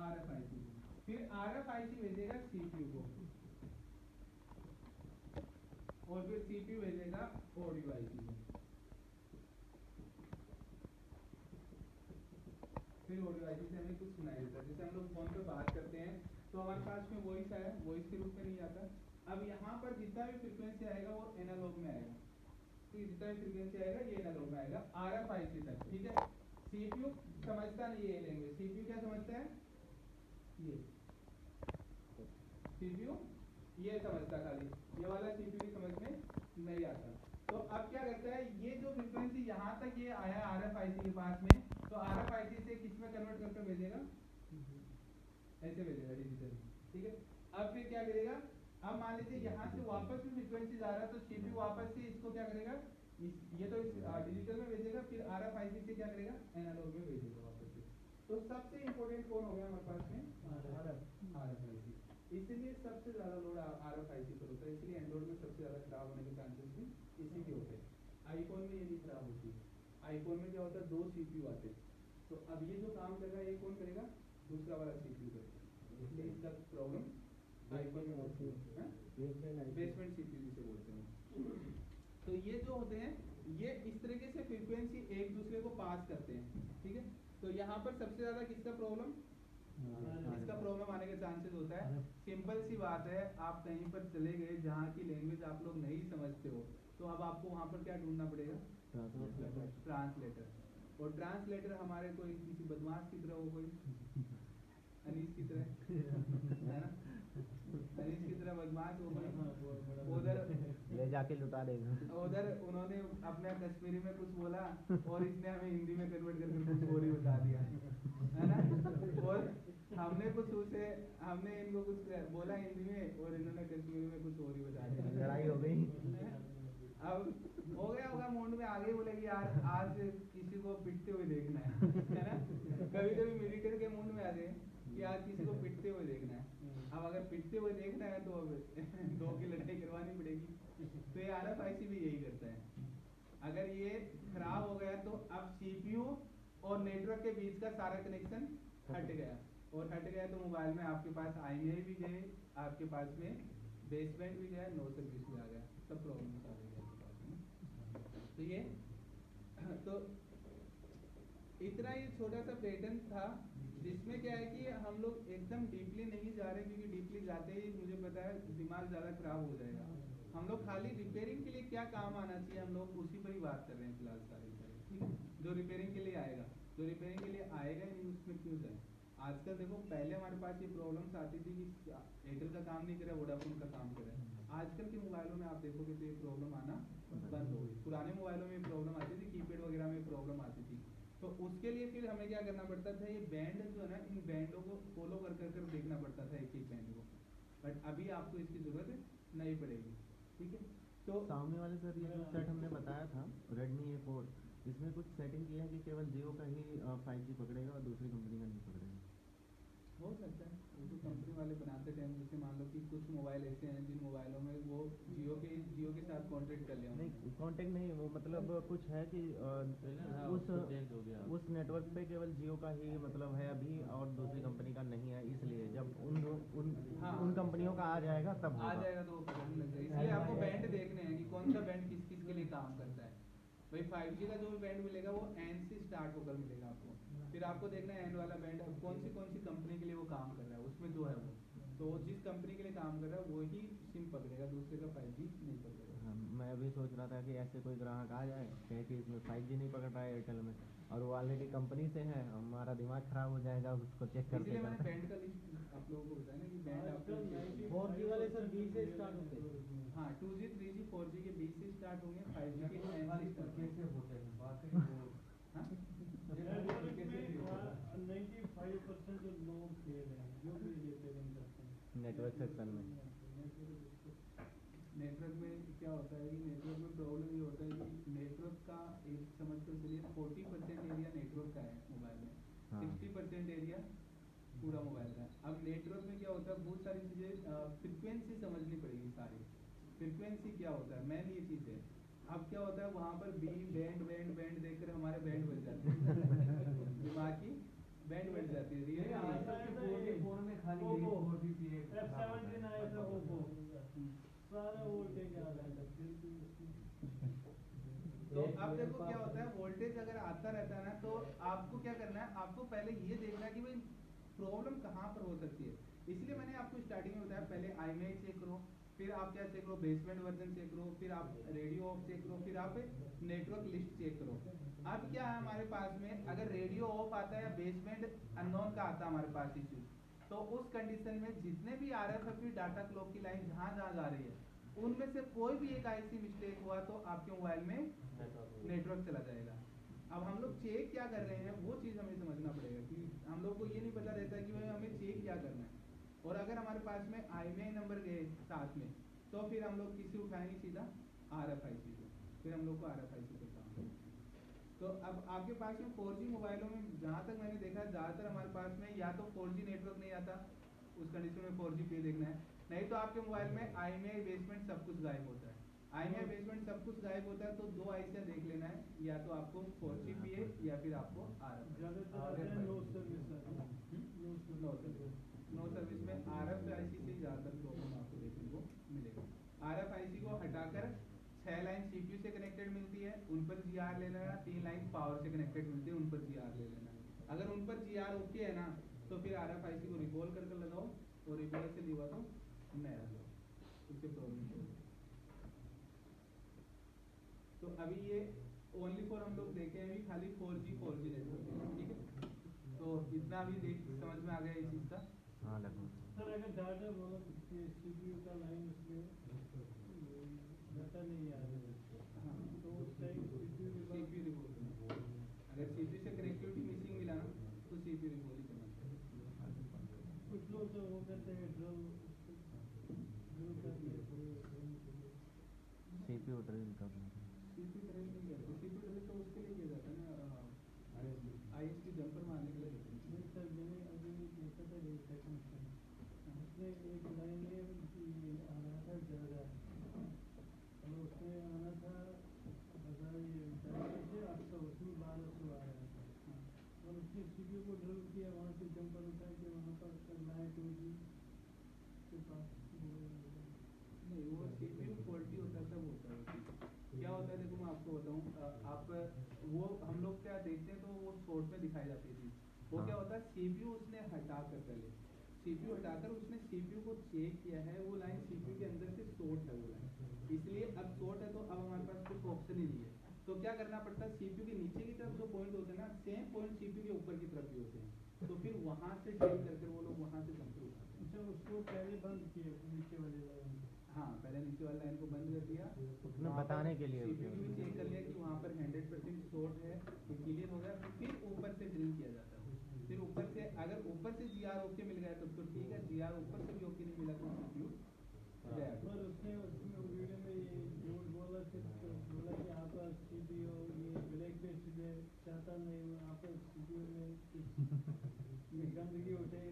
RFIC को, फिर RFIC भेजेगा CPU को, और फिर CPU भेजेगा ऑडियो IC को, फिर ऑडियो IC से हमें कुछ सुनाई देता है। जैसे हम लोग फोन पे बात करते हैं तो हमारे पास में वॉइस आया, वॉइस के रूप में नहीं आता। अब यहाँ पर जितना भी फ्रीक्वेंसी आएगा वो एनालॉग में आएगा, तो जितना भी फ्रीक्वेंसी आएगा ये एनालॉग में आएगा RFIC तक, ठीक है। CPU समझता नहीं है लैंग्वेज, CPU क्या समझता है, ये CPU ये समझता, खाली ये वाला CPU की समझ में नहीं आता। तो अब क्या करता है, ये जो फ्रीक्वेंसी यहाँ तक ये आया RFIC के पास में, तो RFIC से किस में कन्वर्ट करके भेजेगा, ऐसे भेजेगा डिजिटल, ठीक है। अब फिर क्या करेगा, अब मान लीजिए यहाँ से वापस भी फ्रीक्वेंसी जा रहा है तो CPU वापस से इसको क्या करेगा, ये तो डिजिटल में भेजेगा, फिर RFIC से क्या करेगा, एनालॉग में भेजेगा वापस से। तो सबसे इंपॉर्टेंट कौन हो गया हमारे पास में, RFIC। इसलिए सबसे ज्यादा लोड RFIC पर होता है, इसलिए एंड्रॉइड में सबसे ज्यादा खराब होने के चांसेस भी इसी के होते हैं। आईफोन में ये नहीं खराब होती, आईफोन में क्या होता है, 2 CPU आते हैं, तो अब ये जो काम कर रहा है ये कौन करेगा, दूसरा वाला CPU करेगा, इसलिए इसका प्रॉब्लम आईफोन में होती है, बेसमेंट CPU जिसे बोलते हैं। तो ये जो होते हैं ये इस तरीके से फ्रीक्वेंसी एक दूसरे को पास करते हैं, ठीक है। तो यहाँ पर सबसे ज्यादा किसका प्रॉब्लम, इसका प्रॉब्लम आने के चांसेस होता है। सिंपल सी बात है, आप कहीं पर चले गए जहाँ की लैंग्वेज आप लोग नहीं समझते हो, तो अब आपको वहाँ पर क्या ढूंढना पड़ेगा, ट्रांसलेटर। और ट्रांसलेटर हमारे कोई किसी बदमाश की तरह हो, कोई अनीस की तरह, है ना, अनीस की तरह बदमाश हो, उधर ले जाके लुटा देगा, उधर उन्होंने अपना कश्मीरी में कुछ बोला और इसने हमें हिंदी में कन्वर्ट करके कुछ और ही बता दिया, है ना। और हमने इनको कुछ बोला हिंदी में और इन्होंने कश्मीरी में कुछ और ही बता दिया, लड़ाई हो गई। अब हो गया होगा मूड में, आगे बोलेगी यार आज किसी को पिटते हुए देखना है ना। कभी कभी मिलिटेरी के मूड में आ जाए कि आज किसी को पिटते हुए देखना है। अब अगर पिटते हुए देखना है तो अब 2 की लड़ाई करवानी पड़ेगी। तो ये RFIC भी यही करता है, अगर ये खराब हो गया तो अब CPU और नेटवर्क के बीच का सारा कनेक्शन हट गया, और हट गया तो मोबाइल में आपके पास IMEI भी गए, आपके पास में बेसबैंड भी गया, नो सर्विस भी आ गया, सब प्रॉब्लम आ गई आपके पास में। तो ये तो इतना ही छोटा सा पैटर्न था, जिसमें क्या है कि हम लोग एकदम डीपली नहीं जा रहे, क्योंकि डीपली जाते ही मुझे पता है दिमाग ज़्यादा खराब हो जाएगा। हम लोग खाली रिपेयरिंग के लिए क्या काम आना चाहिए हम लोग उसी पर ही बात कर रहे हैं फिलहाल सारी, ठीक है। जो रिपेयरिंग के लिए आएगा, जो रिपेयरिंग के लिए आएगा ही नहीं उसमें क्यों जाए। आजकल देखो, पहले हमारे पास ये प्रॉब्लम्स आती थी कि एयरटेल का काम नहीं करे, वोडाफोन का काम करे। आजकल के मोबाइलों में आप देखोगे तो ये प्रॉब्लम आना बंद हो गई। पुराने मोबाइलों में प्रॉब्लम आती थी, कीपैड वगैरह में प्रॉब्लम आती थी। तो उसके लिए फिर हमें क्या करना पड़ता था, ये बैंड जो है ना, इन बैंडों को फॉलो कर देखना पड़ता था एक बैंड को, बट अभी आपको इसकी जरूरत नहीं पड़ेगी, ठीक है। तो सामने वाले सर ये जो सेट हमने बताया था Redmi A4, इसमें कुछ सेटिंग की है कि केवल जियो का ही 5G पकड़ेगा और दूसरी कंपनी का नहीं पकड़ेगा। हो सकता है वो तो कंपनी वाले बनाते टाइम, जैसे मान लो कि कुछ मोबाइल ऐसे हैं जिन मोबाइलों में वो जियो के साथ कॉन्ट्रैक्ट कर लिया, नहीं कॉन्टेक्ट नहीं, वो मतलब कुछ है कि उस नेटवर्क पे केवल जियो का ही मतलब है अभी, और दूसरी कंपनी का नहीं है, इसलिए जब उन कंपनियों का आ जाएगा तब आ जाएगा तो वो पकड़ने लग जाएगा। इसलिए आपको बैंड देखने हैं कि कौन सा बैंड किस किस के लिए काम करता है। भाई 5G का जो भी बैंड मिलेगा वो N से स्टार्ट होकर मिलेगा आपको, फिर आपको देखना है N वाला बैंड कौन सी कंपनी के लिए वो काम कर रहा है, उसमें जो है वो, तो जिस कंपनी के लिए काम कर रहा है वही सिम पकड़ेगा, दूसरे का 5G नहीं पकड़ेगा। हाँ, मैं अभी सोच रहा था कि ऐसे कोई ग्राहक आ जाए कहे कि इसमें 5G नहीं पकड़ रहा है एयरटेल में, और वो ऑलरेडी कंपनी से है, हमारा दिमाग खराब हो जाएगा उसको चेक करते। इसलिए मैंने बैंड का लिस्ट आप लोगों को बताया ना कि बैंड आपको 4G वाले सर 20 से स्टार्ट होते हैं। हाँ 2G 3G 4G के 20 से स्टार्ट होंगे, 5G के 10 से स्टार्ट कैसे होते हैं बाकी वो 95% लोग फेल हैं जो भी रिपेयरिंग करते हैं नेटवर्क सेक्शन में। नेटवर्क में क्या होता है कि नेटवर्क में प्रॉब्लम ये होता है कि नेटवर्क का एक समझ कर चलिए 40% एरिया नेटवर्क का है मोबाइल में, 60% एरिया पूरा मोबाइल का है। अब नेटवर्क में क्या होता है, बहुत सारी चीज़ें फ्रिक्वेंसी समझनी पड़ेगी सारी। फ्रिक्वेंसी क्या होता है, मेन ये चीज़ है। अब क्या होता है वहाँ पर बैंड देखकर हमारे बैंड बज जाते हैं दिमाग की बैंड बज जाती है। F17 आया था वो सारा वोल्टेज आ रहा था फिर भी तो अब देखो क्या होता है, वोल्टेज अगर आता रहता है ना तो आपको क्या करना है, आपको पहले ये देखना है कि भाई प्रॉब्लम कहाँ पर हो सकती है। इसलिए मैंने आपको स्टार्टिंग में बताया, पहले IMEI चेक करो, फिर आप क्या चेक करो, बेसमेंट वर्जन चेक करो, फिर आप रेडियो ऑफ चेक करो, फिर आप नेटवर्क लिस्ट चेक करो। अब क्या है हमारे पास में, अगर रेडियो ऑफ आता है या बेसमेंट अननोन का आता है हमारे पास इश्यू, तो उस कंडीशन में जितने भी RFID डाटा क्लॉक की लाइन जहाँ जहाँ जा रही है उनमें से कोई भी एक IC मिस्टेक हुआ तो आपके मोबाइल में नेटवर्क चला जाएगा। अब हम लोग चेक क्या कर रहे हैं वो चीज़ हमें समझना पड़ेगा कि हम लोग को ये नहीं पता रहता कि भाई हमें चेक क्या करना है। और अगर हमारे पास में IMEI नंबर गए साथ में तो फिर हम लोग किसी उठाएंगे सीधा RFIC को, फिर हम लोग को RFIC पे काम है। तो अब आपके पास में 4G मोबाइलों में जहाँ तक मैंने देखा ज़्यादातर हमारे पास में या तो 4G नेटवर्क नहीं आता, उस कंडीशन में 4G पे देखना है, नहीं तो आपके मोबाइल में IMEI बेसमेंट सब कुछ गायब होता है। IMEI बेसमेंट सब कुछ गायब होता है तो दो IC देख लेना है, या तो आपको 4G PA या फिर आपको ज्यादातर नो सर्विस नो सर्विस में RFIC से ज़्यादातर प्रॉब्लम आपको देखने को मिलेगा। RFIC को हटाकर 6 लाइन CPU से कनेक्टेड मिलती है, उन पर GR ले लेना, 3 लाइन पावर से कनेक्टेड मिलती है, उन पर GR ले लेना। अगर उन पर GR ओके है ना तो फिर RFIC को रिकॉल करके लगाओ और रिकॉल से दिवा दो नया लगाओ, उससे प्रॉब्लम हो। तो अभी ये ओनली फॉर हम लोग देखे हैं खाली 4G नेटवर्क, ठीक है। तो इतना भी देख समझ में आ गया इस चीज़ का। हाँ लगभग। सर अगर डाटा बहुत CPU का लाइन उसमें डाटा नहीं आ रहा है, हाँ तो उस टाइम CPU रिकॉल करना, अगर CPU से कनेक्टिविटी मिसिंग मिला ना तो CPU रिकॉल ही करना चाहिए। कुछ लोग तो वो करते हैं ड्रिल करते हैं CPU ड्रिल करना। CPU ड्रिल नहीं करते, CPU ड्रिल तो उसके लिए किया जाता है ना, ISP जंपर मारने के लिए करते हैं। नहीं सर मैंने अभी देखा था टेक्नीशियन, उसने एक लाइन में आना था ज़्यादा और उसमें आना था 1000 से 800, उसमें 1200 आ रहा था और उसने CPU को ड्रिल किया, वहाँ से जंपर उठा के वहाँ पर करना है 2G के पास। नहीं वो CPU क्वालिटी होता है तब होता है। क्या होता है देखो मैं आपको बताऊँ, आप वो हम लोग क्या देखते हैं तो वो शॉर्ट में दिखाई जाती थी, वो क्या होता है CPU उसने हटाकर पहले CPU हटाकर उसने CPU को चेक किया है, वो लाइन CPU के अंदर से शॉर्ट है वो लाइन, इसलिए अब शॉर्ट है तो अब हमारे पास कुछ ऑप्शन ही नहीं है। तो क्या करना पड़ता है, CPU के नीचे की तरफ जो पॉइंट होते हैं ना सेम पॉइंट CPU के ऊपर की तरफ भी होते हैं, तो फिर वहाँ से ड्रिल करके वो लोग वहाँ से जंपर उठाते हैं। अच्छा उसको पहले बंद किया नीचे वाले लाइन, हाँ पहले नीचे वाली लाइन को बंद कर दिया, उसने बताने के लिए CPU भी चेक कर लिया कि वहाँ पर 100% शॉर्ट है, ये क्लियर हो गया, फिर ऊपर से ड्रिल किया जाता है। फिर ऊपर से अगर ऊपर से GR ओके मिल गया तो ठीक है, GR ऊपर से भी ओके नहीं मिला तो CPU गया। पर उसने उसमें वीडियो में ये झूठ बोला कि बोला कि आपका CPU ये ब्लैक लिस्ट में चाहता नहीं हूँ, आपका CPU में गंदगी उठे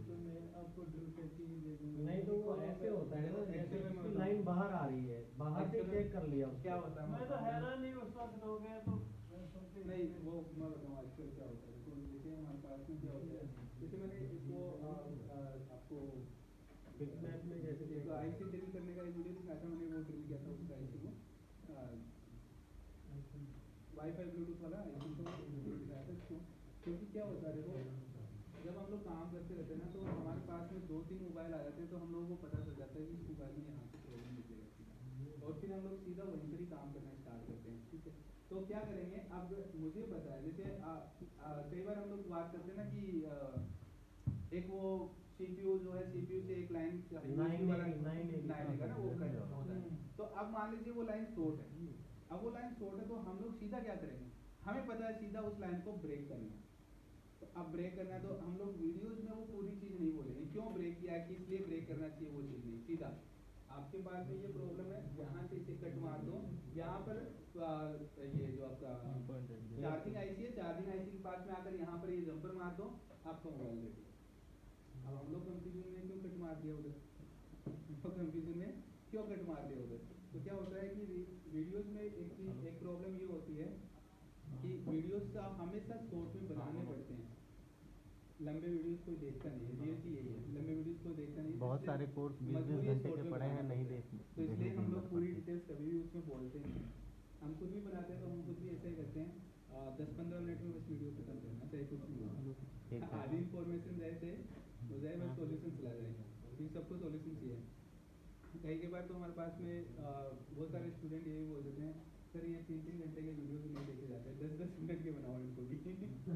तो मैं आपको ड्रिल करके ही दे दूँगा। नहीं तो वो ऐसे होता है ना, जैसे उसकी लाइन बाहर आ रही है, बाहर से चेक कर लिया क्या होता है मैं तो हैरान नहीं उस वक्त हो गया, तो नहीं वो मैं बताऊँ आजकल क्या होता है, तो जैसे हमारे पास में क्या होता है, जैसे मैंने इसको आपको बिगनेट में जैसे एक IC ड्रिल करने का एक वीडियो दिखाया था, मैंने वो ड्रिल किया था उस IC को वाईफाई ब्लूटूथ वाला IC को दिखाया था। क्योंकि क्या होता है देखो, जब हम लोग काम करते रहते हैं ना तो हमारे पास में 2-3 मोबाइल आ जाते हैं, तो हम लोगों को पता चल जाता है कि इस मोबाइल में यहाँ से प्रॉब्लम निकलेगा और फिर हम लोग सीधा वहीं पर ही काम करना स्टार्ट करते हैं, ठीक है। तो क्या करेंगे, अब मुझे पता है जैसे कई बार हम लोग बात करते हैं ना कि एक वो CPU जो है CPU से एक लाइन लेगा ना वो कट होता है, तो अब मान लीजिए वो लाइन शॉर्ट है, अब वो लाइन शॉर्ट है तो हम लोग सीधा क्या करेंगे, हमें पता है सीधा उस लाइन को ब्रेक करना है। तो अब ब्रेक करना है तो हम लोग वीडियोज में वो पूरी चीज़ नहीं बोलेंगे क्यों ब्रेक किया है, किस लिए ब्रेक करना चाहिए, वो चीज़ नहीं, सीधा आपके पास में ये प्रॉब्लम है, यहाँ से इसे कट मार दो, यहाँ पर ये जो आपका चार्जिंग IC है, चार्जिंग IC के पास में आकर यहाँ पर ये जंपर मार दो, आपका मोबाइल रेडी। अब हम लोग कंफ्यूजन में क्यों कट मार दिया उधर, कंफ्यूजन में क्यों कट मार दिया उधर। तो क्या होता है कि वीडियोस में एक प्रॉब्लम ये होती है कि वीडियोस का हमेशा शॉर्ट में बनाने पड़ते हैं, लंबे वीडियोस कोई देखता नहीं है, रियलिटी यही है, लंबे वीडियोस कोई देखता नहीं है। बहुत इसलिए सारे कोर्स 20-20 मजबूरी है घंटे short के में पड़े हैं, बनाना नहीं पड़ता है। देख तो इसलिए देखने की हम लोग हिम्मत पूरी पड़ती है। डिटेल्स कभी भी उसमें बोलते नहीं हैं। हम खुद भी बनाते हैं तो हम खुद भी ऐसा ही करते हैं, 10-15 मिनट में बस वीडियो खत्म करना, चाहे कुछ भी हो। ठीक है। आधी इंफॉर्मेशन जैसे हो जाए, बस सॉल्यूशन चला जाए, क्योंकि सबको सॉल्यूशन चाहिए। कई बार तो हमारे पास में बहुत सारे स्टूडेंट ये भी बोल देते हैं, सर ये 3-3 घंटे के वीडियो भी नहीं देखे जाते, 10-10 मिनट के बनाओ इनको भी।